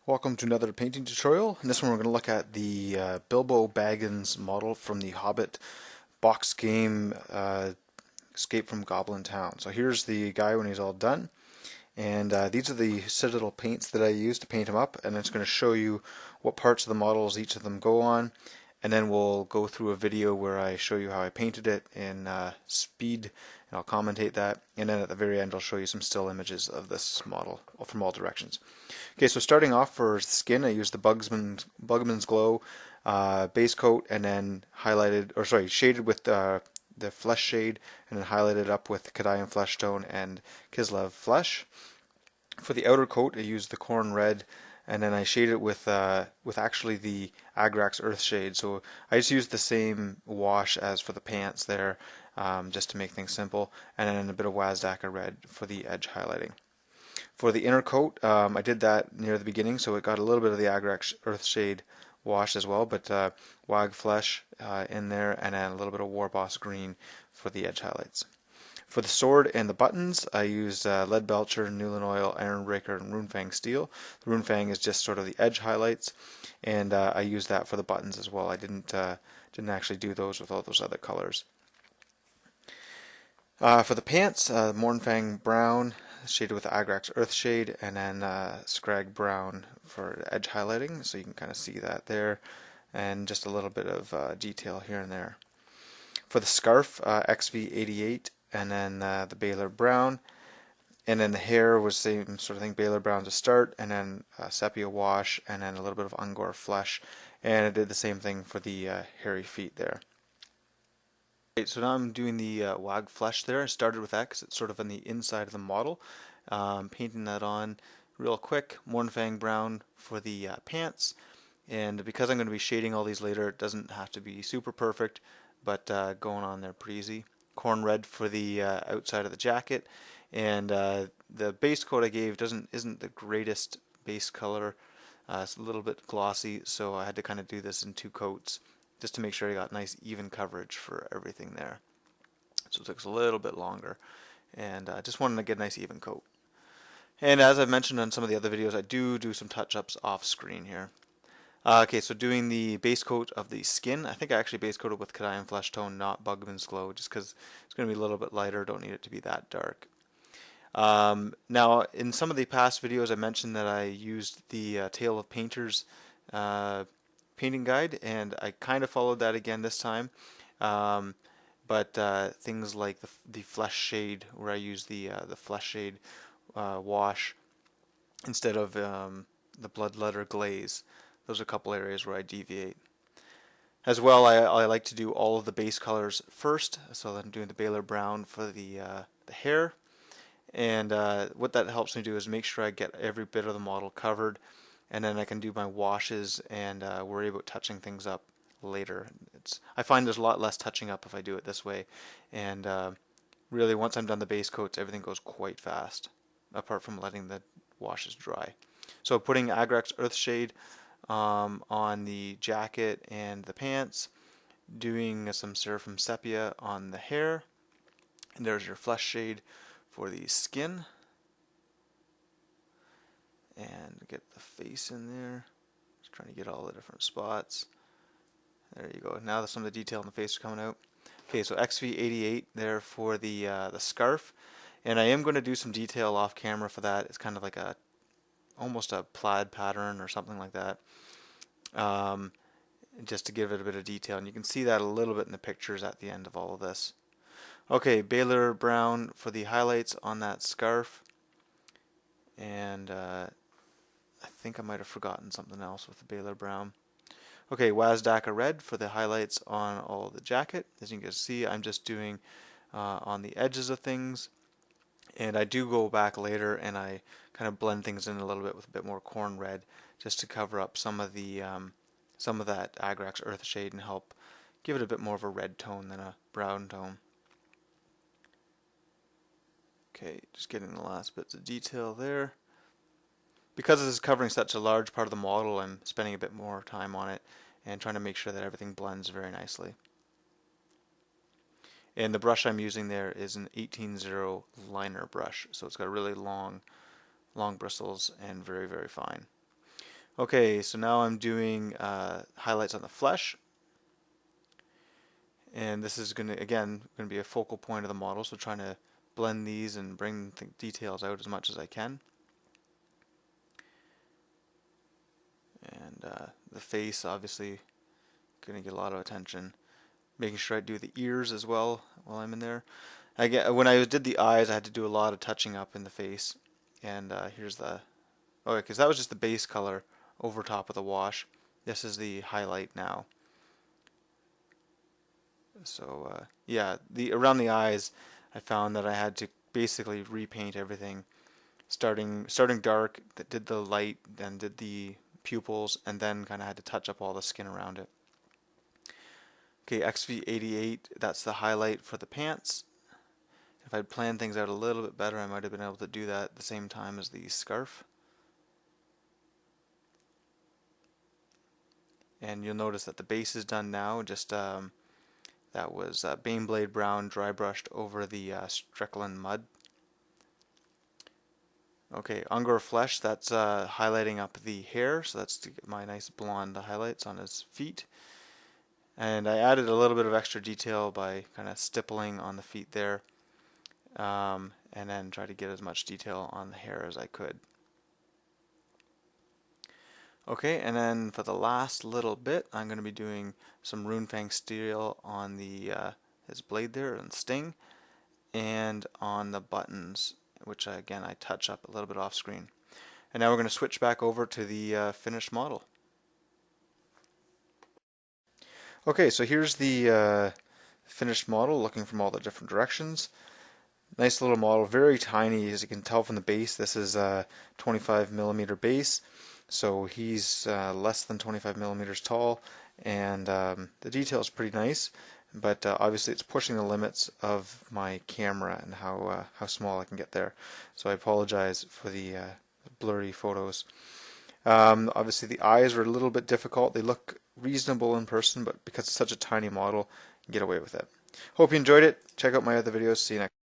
Welcome to another painting tutorial. In this one we're going to look at the Bilbo Baggins model from the Hobbit box game Escape from Goblin Town. So here's the guy when he's all done, and these are the Citadel paints that I use to paint him up, and it's going to show you what parts of the models each of them go on, and then we'll go through a video where I show you how I painted it in speed, and I'll commentate that, and then at the very end I'll show you some still images of this model from all directions. Okay, so starting off for skin, I used the Bugman's Glow base coat, and then shaded with the flesh shade, and then highlighted up with Kadayan Flesh Tone and Kislev Flesh. For the outer coat, I used the Corn Red, and then I shaded it with actually the Agrax Earth Shade. So I just used the same wash as for the pants there, just to make things simple, and then a bit of Wazdaka Red for the edge highlighting. For the inner coat, I did that near the beginning, so it got a little bit of the Agrax Earthshade wash as well, but Wag Flesh in there, and then a little bit of Warboss Green for the edge highlights. For the sword and the buttons, I used Lead Belcher, Newland Oil, Ironbreaker, and Runefang Steel. The Runefang is just sort of the edge highlights, and I used that for the buttons as well. I didn't actually do those with all those other colors. For the pants, Mornfang Brown, shaded with Agrax Earthshade, and then Scrag Brown for edge highlighting, so you can kind of see that there, and just a little bit of detail here and there. For the scarf, XV88, and then the Baylor Brown, and then the hair was the same sort of thing, Baylor Brown to start, and then Sepia Wash, and then a little bit of Ungor Flesh, and I did the same thing for the hairy feet there. So now I'm doing the Wag Flesh there. I started with that because it's sort of on the inside of the model. Painting that on real quick. Mornfang Brown for the pants. And because I'm going to be shading all these later, it doesn't have to be super perfect, but going on there pretty easy. Corn Red for the outside of the jacket. And the base coat I gave isn't the greatest base color. It's a little bit glossy, so I had to kind of do this in two coats, just to make sure I got nice even coverage for everything there. So it took a little bit longer, and I just wanted to get a nice even coat. And as I've mentioned on some of the other videos, I do some touch-ups off screen here. Okay, so doing the base coat of the skin, I think I actually base coated with Kadayan Flesh Tone, not Bugman's Glow, just because it's going to be a little bit lighter, don't need it to be that dark. Now, in some of the past videos I mentioned that I used the Tale of Painters painting guide, and I kind of followed that again this time, but things like the flesh shade, where I use the flesh shade wash instead of the blood letter glaze, those are a couple areas where I deviate. As well, I like to do all of the base colors first, so I'm doing the Baylor Brown for the hair, and what that helps me do is make sure I get every bit of the model covered, and then I can do my washes and worry about touching things up later. I find there's a lot less touching up if I do it this way, and really once I'm done the base coats, everything goes quite fast, apart from letting the washes dry. So putting Agrax Earthshade on the jacket and the pants, doing some Seraphim Sepia on the hair, and there's your flesh shade for the skin. And get the face in there. Just trying to get all the different spots. There you go. Now some of the detail in the face is coming out. Okay, so XV88 there for the scarf, and I am going to do some detail off camera for that. It's kind of like almost a plaid pattern or something like that, just to give it a bit of detail. And you can see that a little bit in the pictures at the end of all of this. Okay, Baylor Brown for the highlights on that scarf, and I think I might have forgotten something else with the Baylor Brown. Okay, Wazdaka Red for the highlights on all the jacket. As you can see, I'm just doing on the edges of things, and I do go back later and I kind of blend things in a little bit with a bit more Corn Red, just to cover up some of that Agrax Earth shade and help give it a bit more of a red tone than a brown tone. Okay, just getting the last bits of detail there. Because this is covering such a large part of the model, I'm spending a bit more time on it and trying to make sure that everything blends very nicely. And the brush I'm using there is an 18-0 liner brush, so it's got really long bristles and very, very fine. Okay, so now I'm doing highlights on the flesh, and this is going to be a focal point of the model, so trying to blend these and bring the details out as much as I can. And the face, obviously, going to get a lot of attention. Making sure I do the ears as well while I'm in there. When I did the eyes, I had to do a lot of touching up in the face. And here's the, oh, because that was just the base color over top of the wash. This is the highlight now. So yeah, around the eyes, I found that I had to basically repaint everything, starting dark, that did the light, then did the pupils, and then kind of had to touch up all the skin around it. Okay, XV88, that's the highlight for the pants. If I'd planned things out a little bit better, I might have been able to do that at the same time as the scarf. And you'll notice that the base is done now, just that was Baneblade Brown dry brushed over the Strickland mud. Okay, Ungor Flesh, that's highlighting up the hair, so that's to get my nice blonde highlights on his feet. And I added a little bit of extra detail by kind of stippling on the feet there, and then try to get as much detail on the hair as I could. Okay, and then for the last little bit, I'm going to be doing some Runefang steel on the his blade there and sting, and on the buttons, which again I touch up a little bit off screen. And now we're going to switch back over to the finished model. Okay, so here's the finished model, looking from all the different directions. Nice little model, very tiny, as you can tell from the base. This is a 25mm base, so he's less than 25mm tall, and the detail is pretty nice, but obviously it's pushing the limits of my camera and how small I can get there. So I apologize for the blurry photos. Obviously the eyes were a little bit difficult. They look reasonable in person, but because it's such a tiny model, you can get away with it. Hope you enjoyed it. Check out my other videos. See you next time.